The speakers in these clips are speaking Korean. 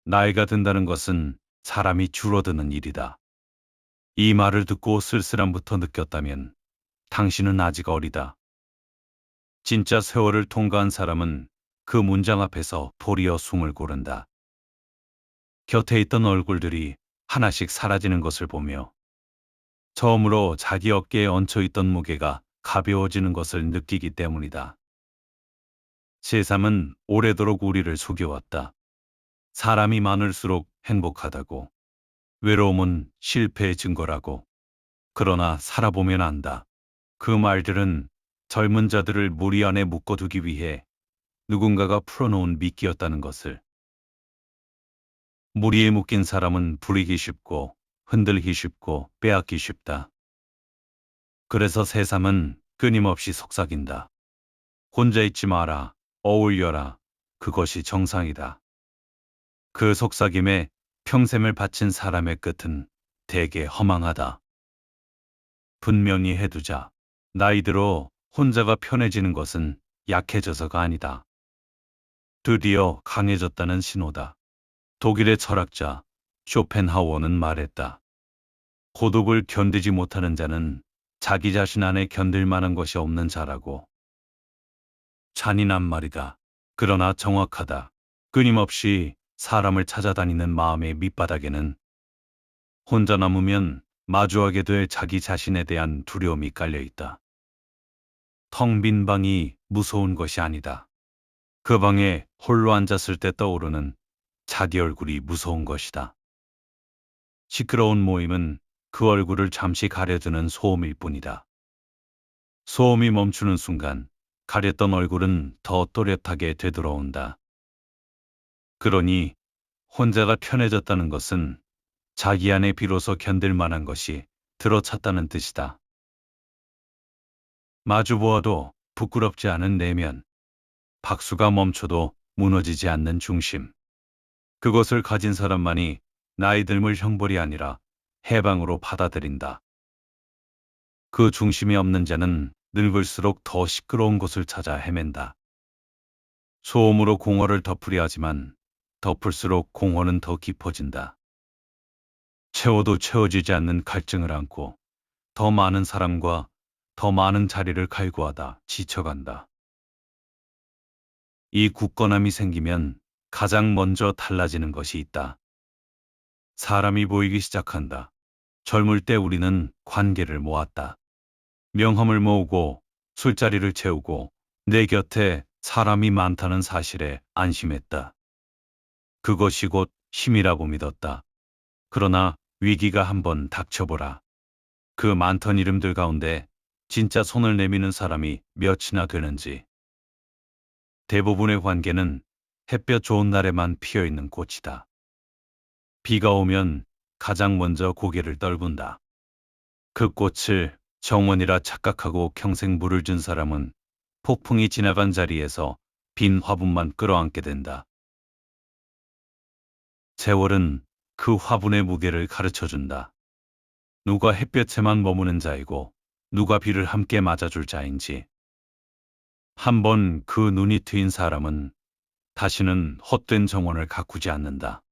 나이가 든다는 것은 사람이 줄어드는 일이다. 이 말을 듣고 쓸쓸함부터 느꼈다면 당신은 아직 어리다. 진짜 세월을 통과한 사람은 그 문장 앞에서 도리어 숨을 고른다. 곁에 있던 얼굴들이 하나씩 사라지는 것을 보며 처음으로 자기 어깨에 얹혀 있던 무게가 가벼워지는 것을 느끼기 때문이다. 세상은 오래도록 우리를 속여왔다. 사람이 많을수록 행복하다고. 외로움은 실패의 증거라고. 그러나 살아보면 안다. 그 말들은 젊은 자들을 무리 안에 묶어두기 위해 누군가가 풀어놓은 미끼였다는 것을. 무리에 묶인 사람은 부리기 쉽고 흔들기 쉽고 빼앗기 쉽다. 그래서 새삼은 끊임없이 속삭인다. 혼자 있지 마라. 어울려라. 그것이 정상이다. 그 속삭임에 평생을 바친 사람의 끝은 되게 허망하다. 분명히 해두자. 나이 들어 혼자가 편해지는 것은 약해져서가 아니다. 드디어 강해졌다는 신호다. 독일의 철학자 쇼펜하우어는 말했다. 고독을 견디지 못하는 자는 자기 자신 안에 견딜 만한 것이 없는 자라고. 잔인한 말이다. 그러나 정확하다. 끊임없이 사람을 찾아다니는 마음의 밑바닥에는 혼자 남으면 마주하게 될 자기 자신에 대한 두려움이 깔려 있다. 텅 빈 방이 무서운 것이 아니다. 그 방에 홀로 앉았을 때 떠오르는 자기 얼굴이 무서운 것이다. 시끄러운 모임은 그 얼굴을 잠시 가려주는 소음일 뿐이다. 소음이 멈추는 순간 가렸던 얼굴은 더 또렷하게 되돌아온다. 그러니 혼자가 편해졌다는 것은 자기 안에 비로소 견딜 만한 것이 들어찼다는 뜻이다. 마주보아도 부끄럽지 않은 내면, 박수가 멈춰도 무너지지 않는 중심. 그것을 가진 사람만이 나이 들물 형벌이 아니라 해방으로 받아들인다. 그 중심이 없는 자는 늙을수록 더 시끄러운 곳을 찾아 헤맨다. 소음으로 공허를 덮으려 하지만 덮을수록 공허는 더 깊어진다. 채워도 채워지지 않는 갈증을 안고 더 많은 사람과 더 많은 자리를 갈구하다 지쳐간다. 이 굳건함이 생기면 가장 먼저 달라지는 것이 있다. 사람이 보이기 시작한다. 젊을 때 우리는 관계를 모았다. 명함을 모으고 술자리를 채우고 내 곁에 사람이 많다는 사실에 안심했다. 그것이 곧 힘이라고 믿었다. 그러나 위기가 한번 닥쳐보라. 그 많던 이름들 가운데 진짜 손을 내미는 사람이 몇이나 되는지. 대부분의 관계는 햇볕 좋은 날에만 피어있는 꽃이다. 비가 오면 가장 먼저 고개를 떨군다. 그 꽃을 정원이라 착각하고 평생 물을 준 사람은 폭풍이 지나간 자리에서 빈 화분만 끌어안게 된다. 세월은 그 화분의 무게를 가르쳐준다. 누가 햇볕에만 머무는 자이고 누가 비를 함께 맞아줄 자인지. 한번 그 눈이 트인 사람은 다시는 헛된 정원을 가꾸지 않는다.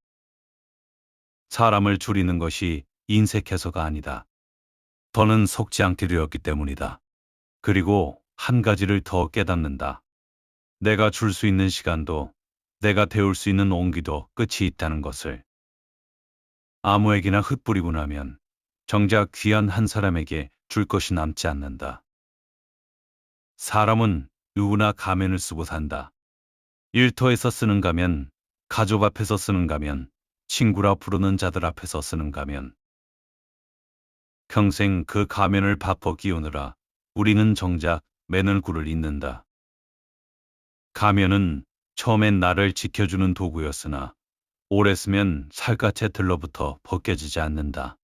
사람을 줄이는 것이 인색해서가 아니다. 더는 속지 않게 되었기 때문이다. 그리고 한 가지를 더 깨닫는다. 내가 줄 수 있는 시간도 내가 데울 수 있는 온기도 끝이 있다는 것을. 아무에게나 흩뿌리고 나면 정작 귀한 한 사람에게 줄 것이 남지 않는다. 사람은 누구나 가면을 쓰고 산다. 일터에서 쓰는 가면, 가족 앞에서 쓰는 가면, 친구라 부르는 자들 앞에서 쓰는 가면. 평생 그 가면을 바꿔 끼우느라 우리는 정작 맨 얼굴을 잊는다. 가면은 처음엔 나를 지켜주는 도구였으나 오래 쓰면 살갗에 들러붙어 벗겨지지 않는다.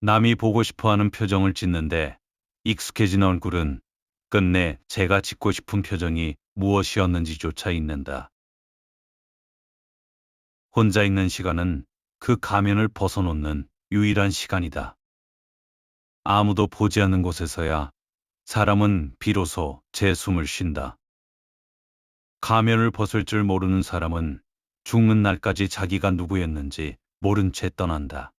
남이 보고 싶어하는 표정을 짓는데 익숙해진 얼굴은 끝내 제가 짓고 싶은 표정이 무엇이었는지조차 잊는다. 혼자 있는 시간은 그 가면을 벗어놓는 유일한 시간이다. 아무도 보지 않는 곳에서야 사람은 비로소 제 숨을 쉰다. 가면을 벗을 줄 모르는 사람은 죽는 날까지 자기가 누구였는지 모른 채 떠난다.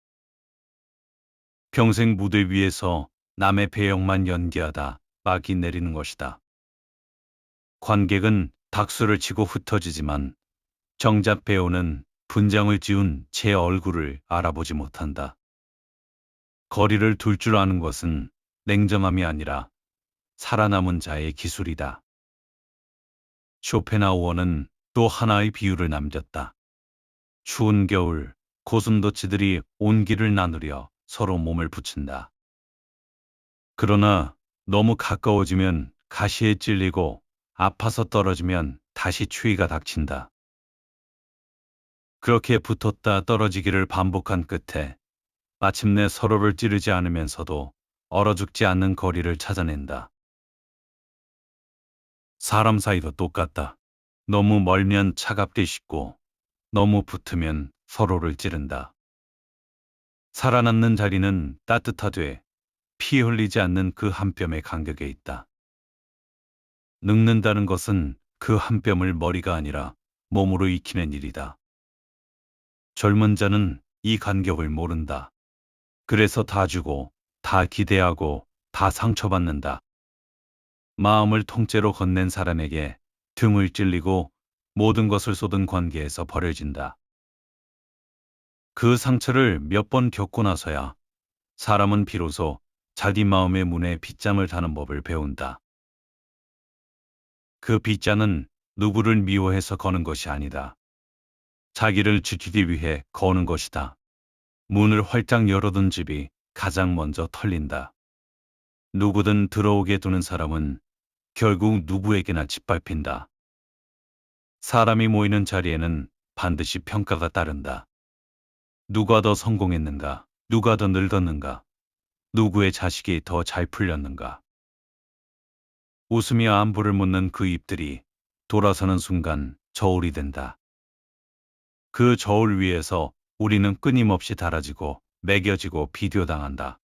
평생 무대 위에서 남의 배역만 연기하다 막이 내리는 것이다. 관객은 박수를 치고 흩어지지만 정작 배우는 분장을 지운 제 얼굴을 알아보지 못한다. 거리를 둘 줄 아는 것은 냉정함이 아니라 살아남은 자의 기술이다. 쇼펜하우어는 또 하나의 비유를 남겼다. 추운 겨울, 고슴도치들이 온기를 나누려 서로 몸을 붙인다. 그러나 너무 가까워지면 가시에 찔리고 아파서 떨어지면 다시 추위가 닥친다. 그렇게 붙었다 떨어지기를 반복한 끝에 마침내 서로를 찌르지 않으면서도 얼어 죽지 않는 거리를 찾아낸다. 사람 사이도 똑같다. 너무 멀면 차갑게 식고 너무 붙으면 서로를 찌른다. 살아남는 자리는 따뜻하되 피 흘리지 않는 그 한 뼘의 간격에 있다. 늙는다는 것은 그 한 뼘을 머리가 아니라 몸으로 익히는 일이다. 젊은 자는 이 간격을 모른다. 그래서 다 주고, 다 기대하고, 다 상처받는다. 마음을 통째로 건넨 사람에게 등을 찔리고 모든 것을 쏟은 관계에서 버려진다. 그 상처를 몇 번 겪고 나서야 사람은 비로소 자기 마음의 문에 빗장을 다는 법을 배운다. 그 빗장은 누구를 미워해서 거는 것이 아니다. 자기를 지키기 위해 거는 것이다. 문을 활짝 열어둔 집이 가장 먼저 털린다. 누구든 들어오게 두는 사람은 결국 누구에게나 짓밟힌다. 사람이 모이는 자리에는 반드시 평가가 따른다. 누가 더 성공했는가? 누가 더 늙었는가? 누구의 자식이 더 잘 풀렸는가? 웃으며 안부를 묻는 그 입들이 돌아서는 순간 저울이 된다. 그 저울 위에서 우리는 끊임없이 달아지고 매겨지고 비교당한다.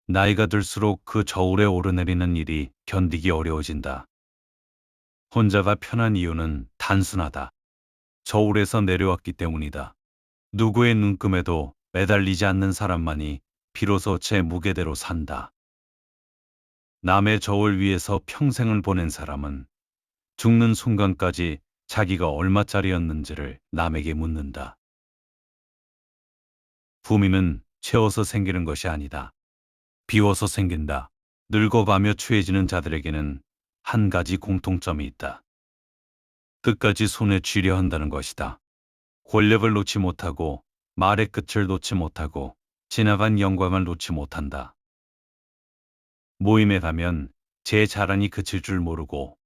나이가 들수록 그 저울에 오르내리는 일이 견디기 어려워진다. 혼자가 편한 이유는 단순하다. 저울에서 내려왔기 때문이다. 누구의 눈금에도 매달리지 않는 사람만이 비로소 제 무게대로 산다. 남의 저울 위에서 평생을 보낸 사람은 죽는 순간까지 자기가 얼마짜리였는지를 남에게 묻는다. 부미는 채워서 생기는 것이 아니다. 비워서 생긴다. 늙어가며 추해지는 자들에게는 한 가지 공통점이 있다. 끝까지 손에 쥐려 한다는 것이다. 권력을 놓지 못하고 말의 끝을 놓지 못하고 지나간 영광을 놓지 못한다. 모임에 가면 제 자랑이 그칠 줄 모르고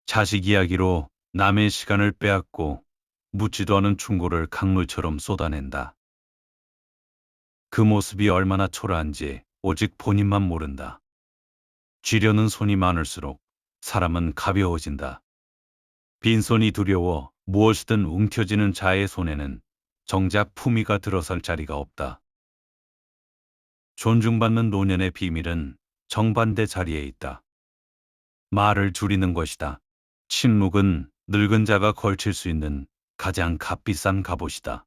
자식 이야기로 남의 시간을 빼앗고 묻지도 않은 충고를 강물처럼 쏟아낸다. 그 모습이 얼마나 초라한지 오직 본인만 모른다. 쥐려는 손이 많을수록 사람은 가벼워진다. 빈손이 두려워 무엇이든 움켜쥐는 자의 손에는 정작 품위가 들어설 자리가 없다. 존중받는 노년의 비밀은 정반대 자리에 있다. 말을 줄이는 것이다. 침묵은 늙은 자가 걸칠 수 있는 가장 값비싼 갑옷이다.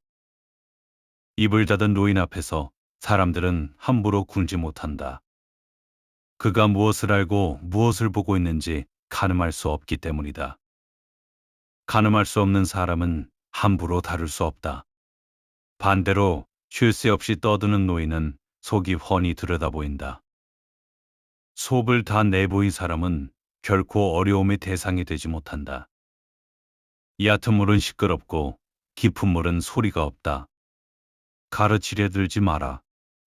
입을 닫은 노인 앞에서 사람들은 함부로 굴지 못한다. 그가 무엇을 알고 무엇을 보고 있는지 가늠할 수 없기 때문이다. 가늠할 수 없는 사람은 함부로 다룰 수 없다. 반대로 쉴 새 없이 떠드는 노인은 속이 훤히 들여다보인다. 속을 다 내보인 사람은 결코 어려움의 대상이 되지 못한다. 얕은 물은 시끄럽고 깊은 물은 소리가 없다. 가르치려 들지 마라.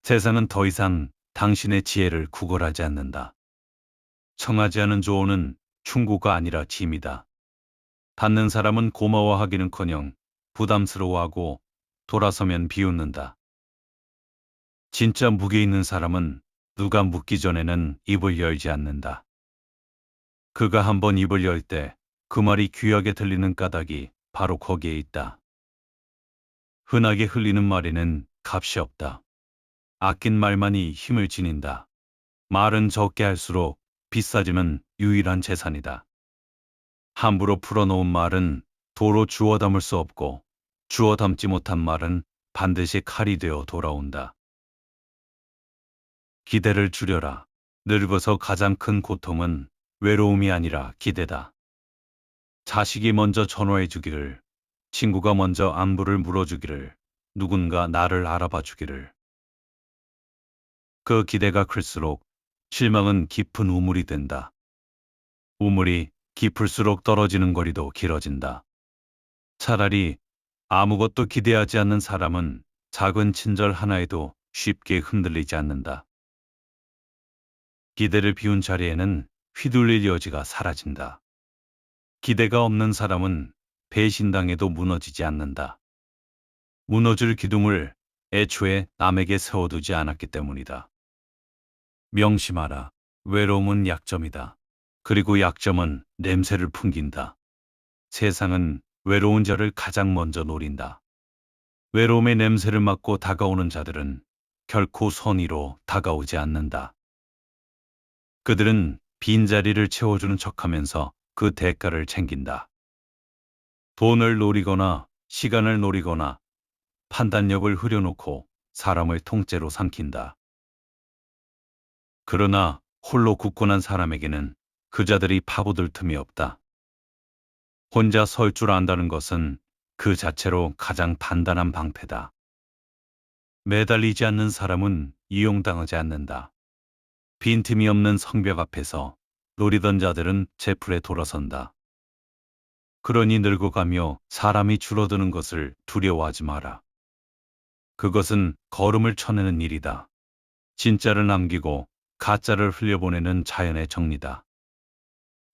세상은 더 이상 당신의 지혜를 구걸하지 않는다. 청하지 않은 조언은 충고가 아니라 짐이다. 받는 사람은 고마워하기는커녕 부담스러워하고 돌아서면 비웃는다. 진짜 무게 있는 사람은 누가 묻기 전에는 입을 열지 않는다. 그가 한번 입을 열 때 그 말이 귀하게 들리는 까닭이 바로 거기에 있다. 흔하게 흘리는 말에는 값이 없다. 아낀 말만이 힘을 지닌다. 말은 적게 할수록 비싸지는 유일한 재산이다. 함부로 풀어놓은 말은 도로 주워 담을 수 없고 주워 담지 못한 말은 반드시 칼이 되어 돌아온다. 기대를 줄여라. 늙어서 가장 큰 고통은 외로움이 아니라 기대다. 자식이 먼저 전화해 주기를, 친구가 먼저 안부를 물어주기를, 누군가 나를 알아봐 주기를. 그 기대가 클수록 실망은 깊은 우물이 된다. 우물이 깊을수록 떨어지는 거리도 길어진다. 차라리 아무것도 기대하지 않는 사람은 작은 친절 하나에도 쉽게 흔들리지 않는다. 기대를 비운 자리에는 휘둘릴 여지가 사라진다. 기대가 없는 사람은 배신당해도 무너지지 않는다. 무너질 기둥을 애초에 남에게 세워두지 않았기 때문이다. 명심하라. 외로움은 약점이다. 그리고 약점은 냄새를 풍긴다. 세상은 외로운 자를 가장 먼저 노린다. 외로움의 냄새를 맡고 다가오는 자들은 결코 선의로 다가오지 않는다. 그들은 빈자리를 채워주는 척하면서 그 대가를 챙긴다. 돈을 노리거나 시간을 노리거나 판단력을 흐려놓고 사람을 통째로 삼킨다. 그러나 홀로 굳건한 사람에게는 그 자들이 파고들 틈이 없다. 혼자 설 줄 안다는 것은 그 자체로 가장 단단한 방패다. 매달리지 않는 사람은 이용당하지 않는다. 빈틈이 없는 성벽 앞에서 노리던 자들은 제풀에 돌아선다. 그러니 늙어가며 사람이 줄어드는 것을 두려워하지 마라. 그것은 걸음을 쳐내는 일이다. 진짜를 남기고 가짜를 흘려보내는 자연의 정리다.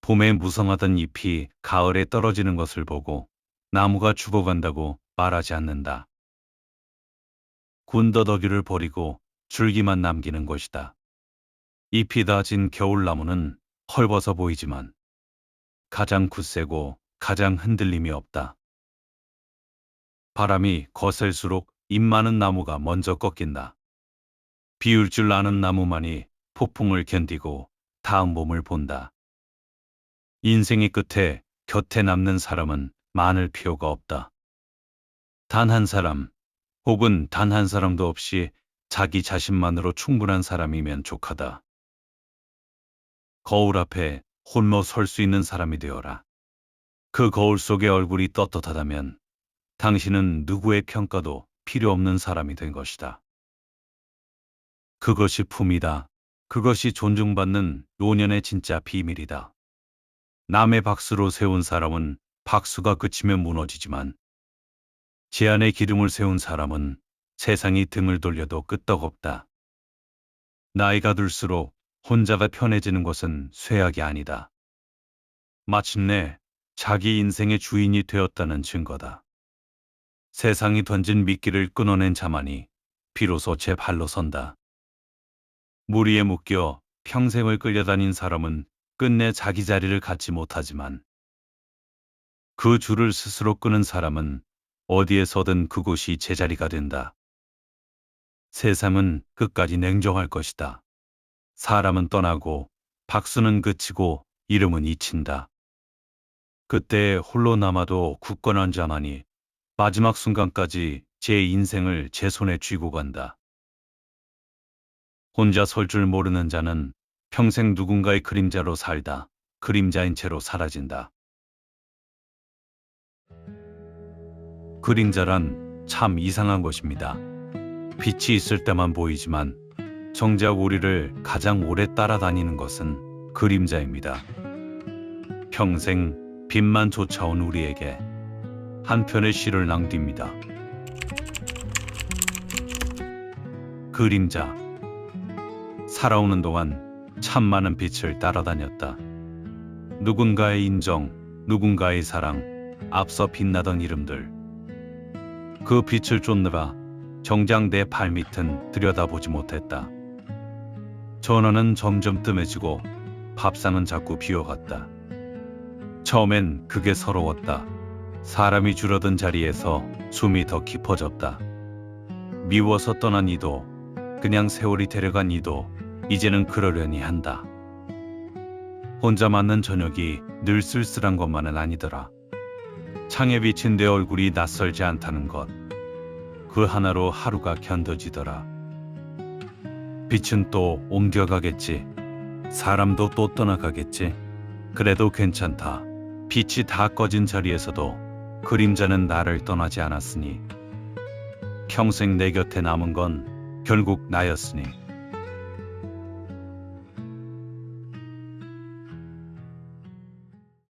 봄에 무성하던 잎이 가을에 떨어지는 것을 보고 나무가 죽어간다고 말하지 않는다. 군더더기를 버리고 줄기만 남기는 것이다. 잎이 다 진 겨울나무는 헐벗어 보이지만 가장 굳세고 가장 흔들림이 없다. 바람이 거셀수록 잎 많은 나무가 먼저 꺾인다. 비울 줄 아는 나무만이 폭풍을 견디고 다음 봄을 본다. 인생의 끝에 곁에 남는 사람은 많을 필요가 없다. 단 한 사람, 혹은 단 한 사람도 없이 자기 자신만으로 충분한 사람이면 족하다. 거울 앞에 홀로 설 수 있는 사람이 되어라. 그 거울 속의 얼굴이 떳떳하다면 당신은 누구의 평가도 필요 없는 사람이 된 것이다. 그것이 품이다. 그것이 존중받는 노년의 진짜 비밀이다. 남의 박수로 세운 사람은 박수가 그치면 무너지지만 제 안에 기둥을 세운 사람은 세상이 등을 돌려도 끄떡없다. 나이가 들수록 혼자가 편해지는 것은 쇠약이 아니다. 마침내 자기 인생의 주인이 되었다는 증거다. 세상이 던진 미끼를 끊어낸 자만이 비로소 제 발로 선다. 무리에 묶여 평생을 끌려다닌 사람은 끝내 자기 자리를 갖지 못하지만 그 줄을 스스로 끄는 사람은 어디에서든 그곳이 제자리가 된다. 세상은 끝까지 냉정할 것이다. 사람은 떠나고 박수는 그치고 이름은 잊힌다. 그때 홀로 남아도 굳건한 자만이 마지막 순간까지 제 인생을 제 손에 쥐고 간다. 혼자 설 줄 모르는 자는 평생 누군가의 그림자로 살다 그림자인 채로 사라진다. 그림자란 참 이상한 것입니다. 빛이 있을 때만 보이지만 정작 우리를 가장 오래 따라다니는 것은 그림자입니다. 평생 빛만 쫓아온 우리에게 한 편의 시를 낭비입니다. 그림자. 살아오는 동안 참 많은 빛을 따라다녔다. 누군가의 인정, 누군가의 사랑, 앞서 빛나던 이름들. 그 빛을 쫓느라 정작 내 발밑은 들여다보지 못했다. 전화는 점점 뜸해지고 밥상은 자꾸 비어갔다. 처음엔 그게 서러웠다. 사람이 줄어든 자리에서 숨이 더 깊어졌다. 미워서 떠난 이도, 그냥 세월이 데려간 이도 이제는 그러려니 한다. 혼자 맞는 저녁이 늘 쓸쓸한 것만은 아니더라. 창에 비친 내 얼굴이 낯설지 않다는 것. 그 하나로 하루가 견뎌지더라. 빛은 또 옮겨가겠지. 사람도 또 떠나가겠지. 그래도 괜찮다. 빛이 다 꺼진 자리에서도 그림자는 나를 떠나지 않았으니, 평생 내 곁에 남은 건 결국 나였으니.